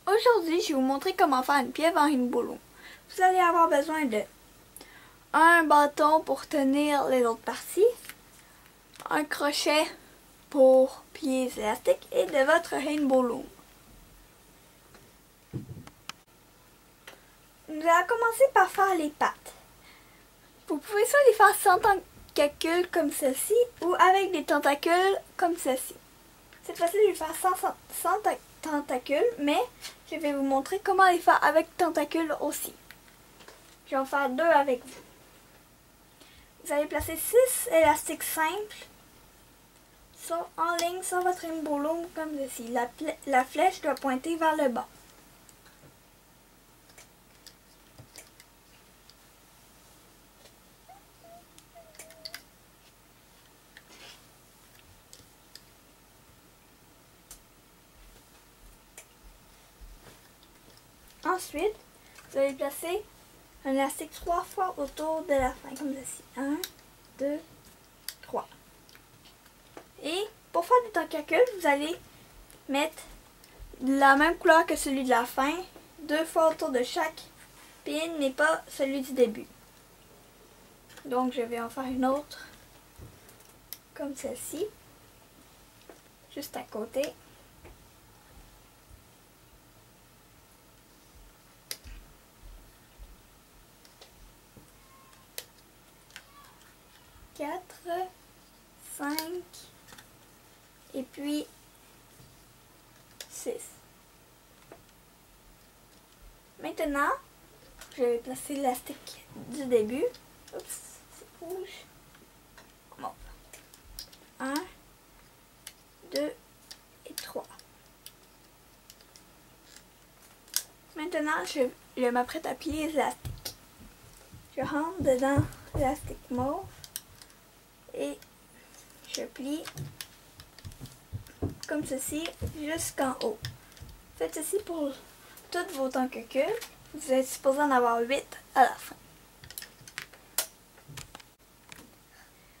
Aujourd'hui, je vais vous montrer comment faire une pieuvre en rimboulon. Vous allez avoir besoin de un bâton pour tenir les autres parties, un crochet pour plier les élastiques et de votre rainbow loom. Nous allons commencer par faire les pattes. Vous pouvez soit les faire sans tentacules comme ceci ou avec des tentacules comme ceci. Cette fois-ci, je vais faire sans tentacules, mais je vais vous montrer comment les faire avec tentacules aussi. Je vais en faire deux avec vous. Vous allez placer 6 élastiques simples en ligne sur votre rainbow loom comme ceci. La flèche doit pointer vers le bas. Ensuite, vous allez placer un élastique 3 fois autour de la fin, comme ceci. 1, 2, 3. Et pour faire des tentacules, vous allez mettre la même couleur que celui de la fin, 2 fois autour de chaque pin, mais pas celui du début. Donc, je vais en faire une autre, comme celle-ci, juste à côté. Quatre, 5 et puis 6. Maintenant, je vais placer l'élastique du début. Oups, c'est rouge. Bon. 1, 2 et 3. Maintenant, je m'apprête à plier les élastiques. Je rentre dedans l'élastique mauve et je plie comme ceci jusqu'en haut. Faites ceci pour toutes vos tentacules. Vous êtes supposé en avoir 8 à la fin.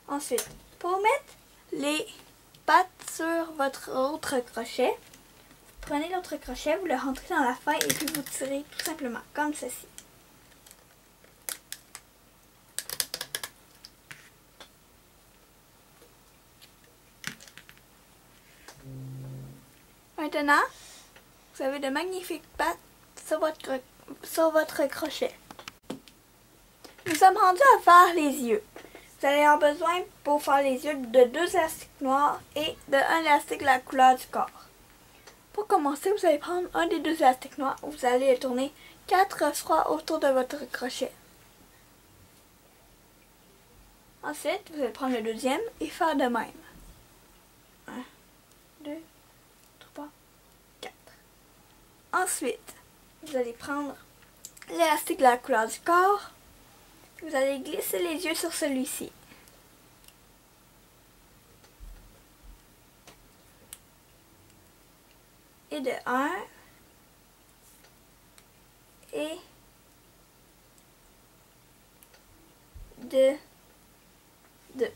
Ensuite, pour mettre les pattes sur votre autre crochet, prenez l'autre crochet, vous le rentrez dans la fin et puis vous tirez tout simplement comme ceci. Maintenant, vous avez de magnifiques pattes sur votre crochet. Nous sommes rendus à faire les yeux. Vous allez avoir besoin pour faire les yeux de 2 élastiques noirs et de 1 élastique de la couleur du corps. Pour commencer, vous allez prendre un des 2 élastiques noirs, vous allez le tourner 4 fois autour de votre crochet. Ensuite, vous allez prendre le deuxième et faire de même. 1, 2, 3, 4. Ensuite, vous allez prendre l'élastique de la couleur du corps. Vous allez glisser les yeux sur celui-ci. Et de 1 et de 2.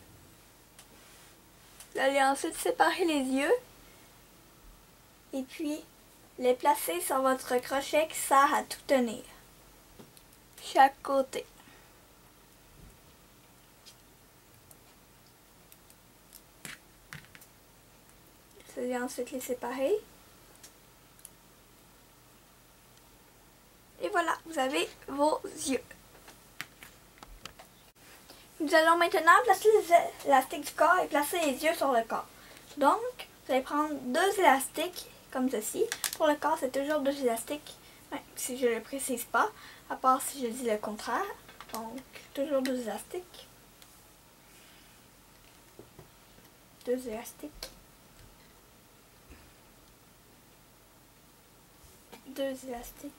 Vous allez ensuite séparer les yeux et puis les placer sur votre crochet qui sert à tout tenir. Chaque côté. Vous allez ensuite les séparer. Et voilà, vous avez vos yeux. Nous allons maintenant placer les élastiques du corps et placer les yeux sur le corps. Donc, vous allez prendre 2 élastiques comme ceci. Pour le corps, c'est toujours 2 élastiques, même si je ne le précise pas, à part si je dis le contraire. Donc, toujours 2 élastiques. 2 élastiques. 2 élastiques.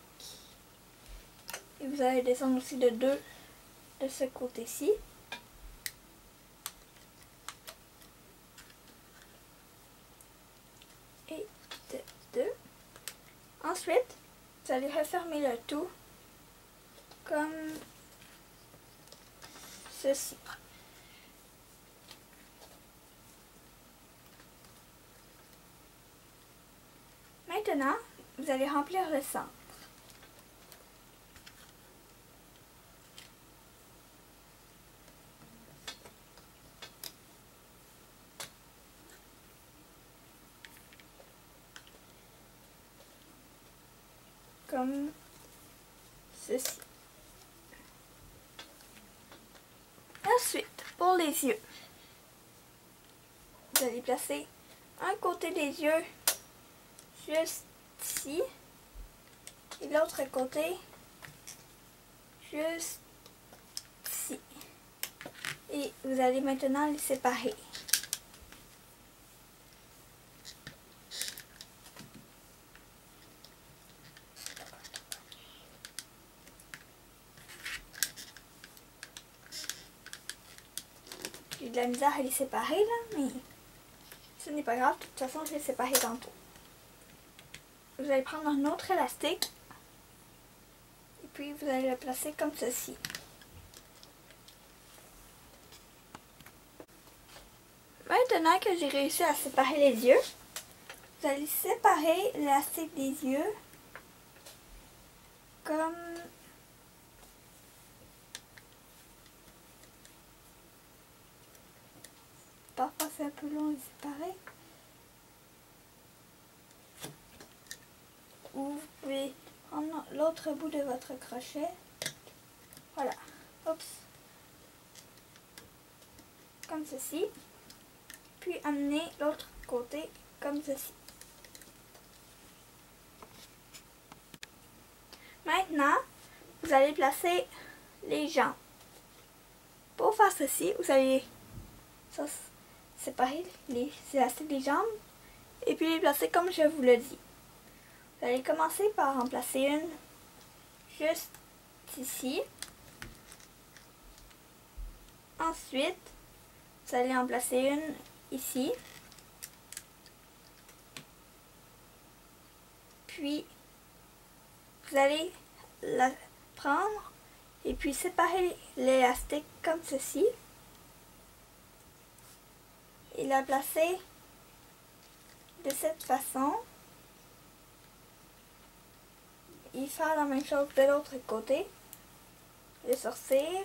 Et vous allez descendre aussi de 2 de ce côté-ci. Et de 2. Ensuite, vous allez refermer le tout comme ceci. Maintenant, vous allez remplir le centre. Comme ceci. Ensuite, pour les yeux, vous allez placer un côté des yeux juste ici et l'autre côté juste ici. Et vous allez maintenant les séparer. J'ai de la misère à les séparer là, mais ce n'est pas grave, de toute façon je vais les séparer tantôt. Vous allez prendre un autre élastique et puis vous allez le placer comme ceci. Maintenant que j'ai réussi à séparer les yeux, vous allez séparer l'élastique des yeux comme parfois c'est un peu long de séparer. Ou vous pouvez prendre l'autre bout de votre crochet. Voilà. Oups. Comme ceci. Puis amener l'autre côté comme ceci. Maintenant, vous allez placer les jambes. Pour faire ceci, vous allez séparer les élastiques des jambes et puis les placer comme je vous le dis. Vous allez commencer par en placer une juste ici. Ensuite, vous allez en placer une ici. Puis, vous allez la prendre et puis séparer l'élastique comme ceci. Et la placer de cette façon. Et faire la même chose de l'autre côté. Le sortir.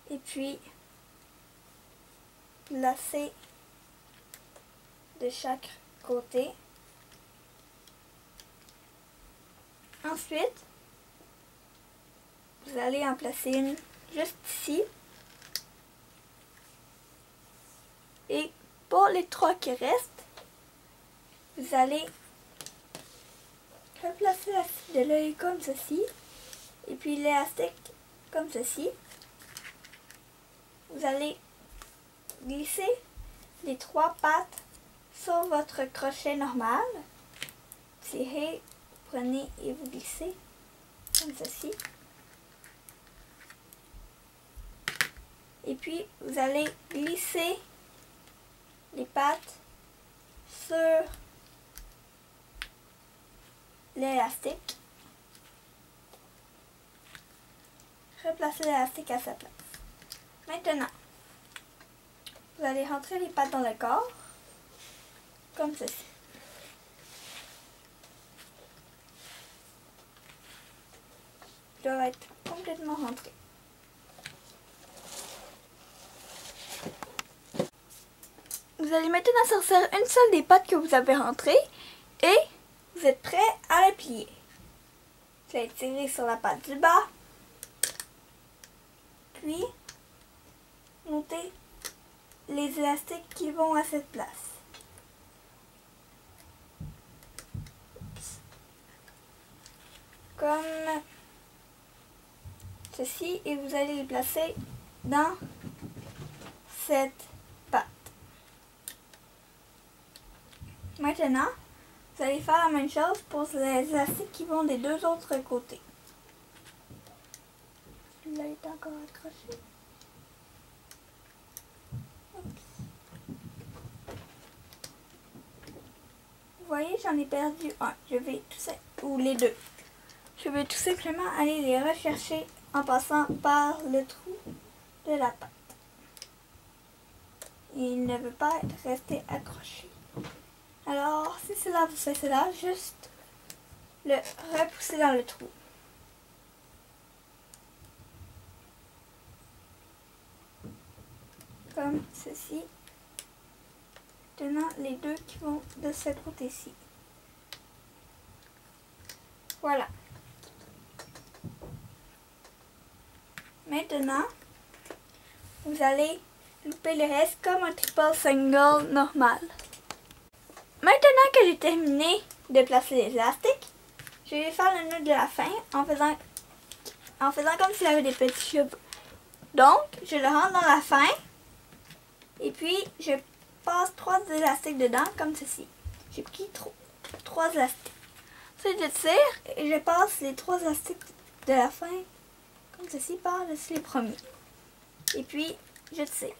Et puis placer de chaque côté. Ensuite, vous allez en placer une juste ici. Et pour les trois qui restent, vous allez replacer l'élastique de l'œil comme ceci. Et puis l'élastique comme ceci. Vous allez glisser les trois pattes sur votre crochet normal. Tirez, prenez et vous glissez comme ceci. Et puis vous allez glisser les pattes sur l'élastique. Replacez l'élastique à sa place. Maintenant, vous allez rentrer les pattes dans le corps, comme ceci. Ils doivent être complètement rentrés. Vous allez maintenant sortir une seule des pattes que vous avez rentrées et vous êtes prêt à la plier. Vous allez tirer sur la patte du bas, puis monter les élastiques qui vont à cette place. Comme ceci, et vous allez les placer dans cette patte. Maintenant, vous allez faire la même chose pour les élastiques qui vont des deux autres côtés. Celui-là est encore accroché. Vous voyez, j'en ai perdu un. Je vais ou les deux. Je vais tout simplement aller les rechercher en passant par le trou de la patte. Il ne veut pas rester accroché. Alors, si cela vous fait cela, juste le repousser dans le trou. Comme ceci. Maintenant, les deux qui vont de ce côté-ci. Voilà. Maintenant, vous allez louper le reste comme un triple single normal. Maintenant que j'ai terminé de placer les élastiques, je vais faire le nœud de la fin en faisant comme s'il avait des petits cheveux. Donc, je le rentre dans la fin et puis je passe 3 élastiques dedans comme ceci. J'ai pris 3 élastiques. Ensuite, je tire et je passe les 3 élastiques de la fin comme ceci par-dessus les premiers. Et puis, je tire.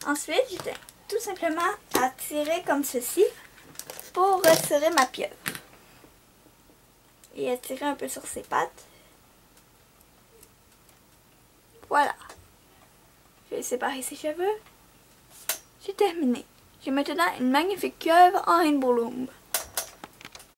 Ensuite, je tiens tout simplement à tirer comme ceci pour retirer ma pieuvre. Et à tirer un peu sur ses pattes. Voilà. Je vais séparer ses cheveux. J'ai terminé. J'ai maintenant une magnifique pieuvre en Rainbow Loom.